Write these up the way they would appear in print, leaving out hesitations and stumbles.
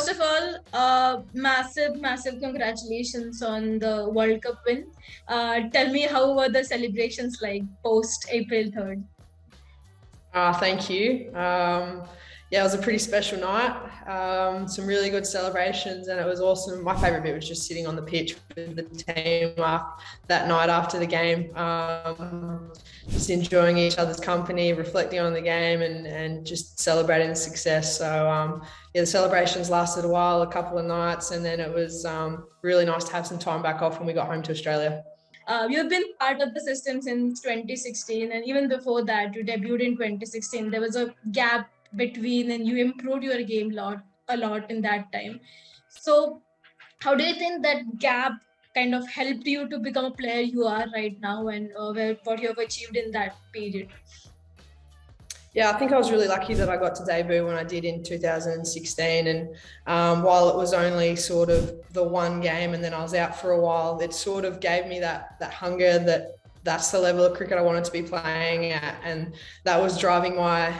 first of all, massive congratulations on the World Cup win. Tell me, how were the celebrations like post April 3rd? Thank you. Yeah, it was a pretty special night. Some really good celebrations, and it was awesome. My favourite bit was just sitting on the pitch with the team that night after the game, just enjoying each other's company, reflecting on the game, and just celebrating the success. So yeah, the celebrations lasted a while, a couple of nights, and then it was really nice to have some time back off when we got home to Australia. You've been part of the system since 2016, and even before that, you debuted in 2016. There was a gap between, and you improved your game a lot in that time. So, how do you think that gap kind of helped you to become a player you are right now, and what you have achieved in that period? Yeah, I think I was really lucky that I got to debut when I did in 2016. And while it was only sort of the one game and then I was out for a while, it sort of gave me that hunger that's the level of cricket I wanted to be playing at. And that was driving my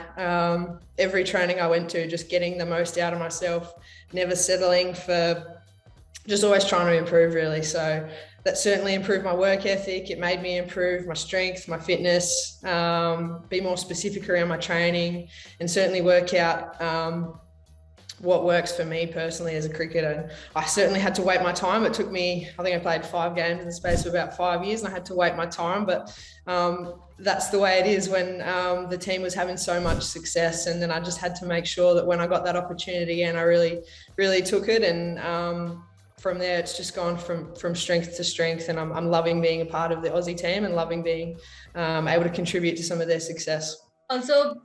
every training I went to, just getting the most out of myself, never settling for, just always trying to improve really. So that certainly improved my work ethic. It made me improve my strength, my fitness, be more specific around my training, and certainly work out what works for me personally as a cricketer. I certainly had to wait my time. It took me, I think I played 5 games in the space of about 5 years, and I had to wait my time, but that's the way it is when the team was having so much success. And then I just had to make sure that when I got that opportunity and I really took it, and from there, it's just gone from strength to strength, and I'm loving being a part of the Aussie team and loving being able to contribute to some of their success. Also,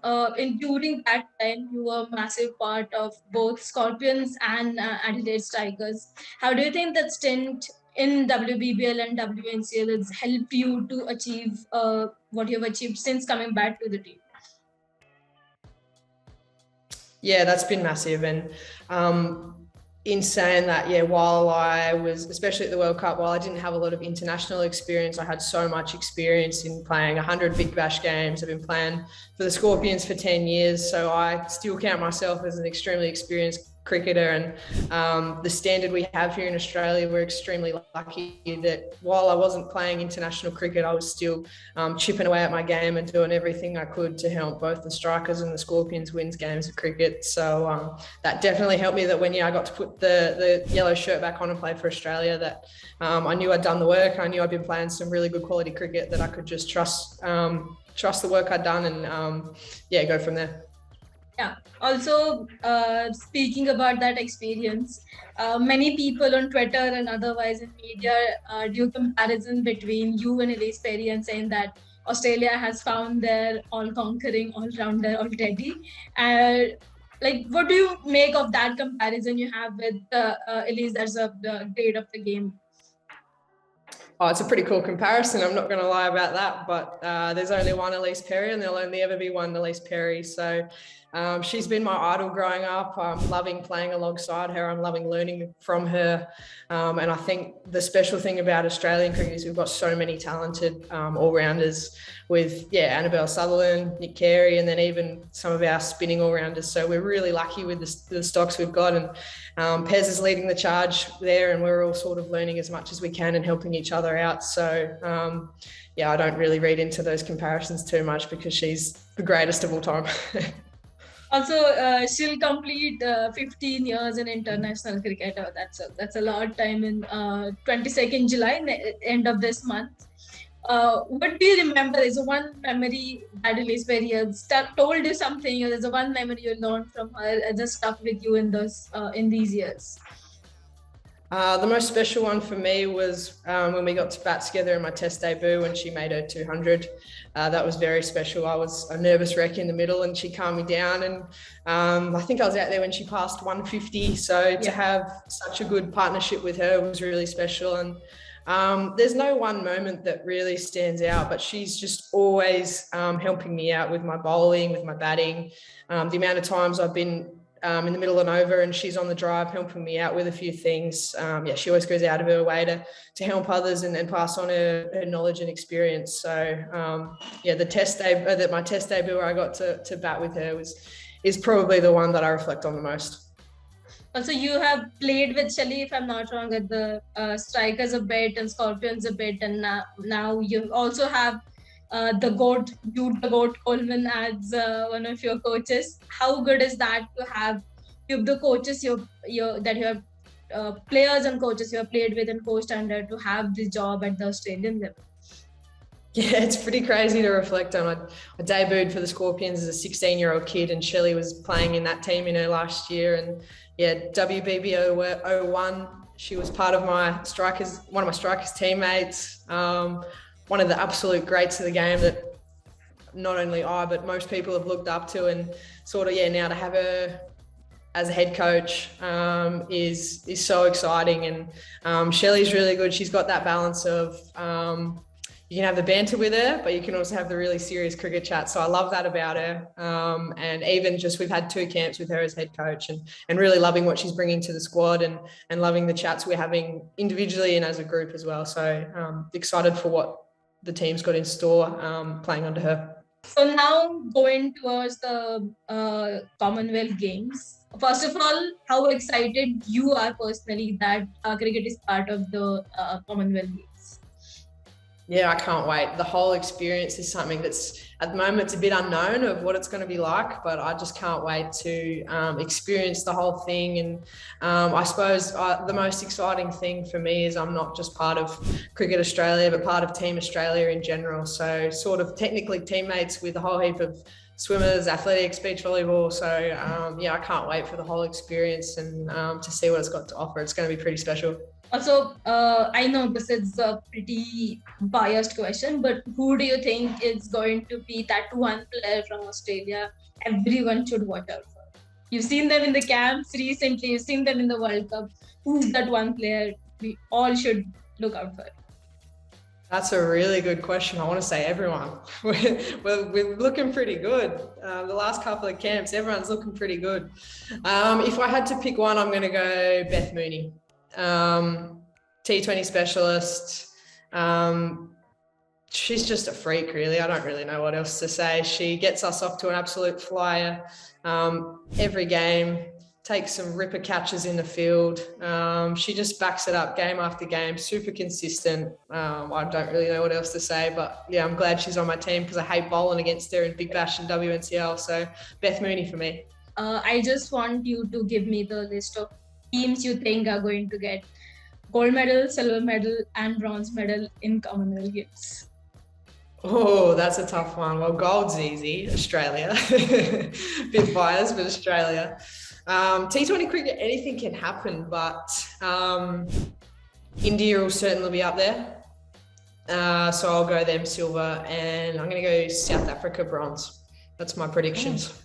during that time, you were a massive part of both Scorpions and Adelaide Tigers. How do you think that stint in WBBL and WNCL has helped you to achieve what you have achieved since coming back to the team? Yeah, that's been massive. And in saying that, yeah, while I was, especially at the World Cup, while I didn't have a lot of international experience, I had so much experience in playing 100 Big Bash games. I've been playing for the Scorpions for 10 years, so I still count myself as an extremely experienced cricketer. And the standard we have here in Australia, we're extremely lucky that while I wasn't playing international cricket, I was still chipping away at my game and doing everything I could to help both the Strikers and the Scorpions win games of cricket. So that definitely helped me, that when I got to put the yellow shirt back on and play for Australia, that I knew I'd done the work. I knew I'd been playing some really good quality cricket, that I could just trust the work I'd done, and yeah, go from there. Yeah. Also, speaking about that experience, many people on Twitter and otherwise in media do comparison between you and Ellyse Perry, and saying that Australia has found their all-conquering all-rounder already. Like, what do you make of that comparison you have with Ellyse as a grade of the game? Oh, it's a pretty cool comparison. I'm not going to lie about that, but there's only one Ellyse Perry, and there'll only ever be one Ellyse Perry. So she's been my idol growing up. I'm loving playing alongside her. I'm loving learning from her. And I think the special thing about Australian cricket is we've got so many talented all-rounders with, Annabelle Sutherland, Nick Carey, and then even some of our spinning all-rounders. So we're really lucky with the stocks we've got. And Pez is leading the charge there, and we're all sort of learning as much as we can and helping each other out. So, I don't really read into those comparisons too much, because she's the greatest of all time. Also, she'll complete 15 years in international cricket. That's a lot of time in 22nd July, end of this month. What do you remember? Is one memory that Ellyse Perry has told you something, or there's a one memory you learned from her that just stuck with you in these years? The most special one for me was when we got to bat together in my Test debut when she made her 200. That was very special. I was a nervous wreck in the middle, and she calmed me down. And I think I was out there when she passed 150. So to have such a good partnership with her was really special. And there's no one moment that really stands out, but she's just always helping me out with my bowling, with my batting. The amount of times I've been in the middle and over, and she's on the drive helping me out with a few things. She always goes out of her way to help others and pass on her knowledge and experience. So my Test debut where I got to bat with her is probably the one that I reflect on the most. Also, you have played with Shelly, if I'm not wrong, at the Strikers a bit and Scorpions a bit, and now you also have the GOAT, Jude the GOAT Coleman as one of your coaches. How good is that to have the coaches that you have players and coaches you have played with and coached under to have this job at the Australian level? Yeah, it's pretty crazy to reflect on. I debuted for the Scorpions as a 16-year-old kid, and Shelley was playing in that team, last year. And yeah, WBB 01, she was part of one of my strikers teammates, one of the absolute greats of the game that not only I, but most people have looked up to. And sort of, now to have her as a head coach is so exciting. And Shelley's really good. She's got that balance of you can have the banter with her, but you can also have the really serious cricket chat. So I love that about her. And even just we've had 2 camps with her as head coach, and really loving what she's bringing to the squad, and loving the chats we're having individually and as a group as well. So excited for what the team's got in store playing under her. So now going towards the Commonwealth Games. First of all, how excited you are personally that cricket is part of the Commonwealth Games? Yeah, I can't wait. The whole experience is something that's, at the moment, it's a bit unknown of what it's going to be like, but I just can't wait to experience the whole thing. And I suppose the most exciting thing for me is I'm not just part of Cricket Australia, but part of Team Australia in general. So sort of technically teammates with a whole heap of swimmers, athletics, beach volleyball. So I can't wait for the whole experience and to see what it's got to offer. It's going to be pretty special. Also, I know this is a pretty biased question, but who do you think is going to be that one player from Australia everyone should watch out for? You've seen them in the camps recently, you've seen them in the World Cup. Who's that one player we all should look out for? That's a really good question. I want to say everyone. We're looking pretty good. The last couple of camps, everyone's looking pretty good. If I had to pick one, I'm going to go Beth Mooney. T20 specialist. She's just a freak, really. I don't really know what else to say. She gets us off to an absolute flyer every game, takes some ripper catches in the field. She just backs it up game after game, super consistent. I don't really know what else to say, but yeah, I'm glad she's on my team because I hate bowling against her in Big Bash and WNCL. So Beth Mooney for me. I just want you to give me the list of teams you think are going to get gold medal, silver medal, and bronze medal in Commonwealth Games. Oh, that's a tough one. Well, gold's easy. Australia. Bit biased, but Australia. T20 cricket, anything can happen, but India will certainly be up there. So I'll go them silver, and I'm going to go South Africa bronze. That's my predictions.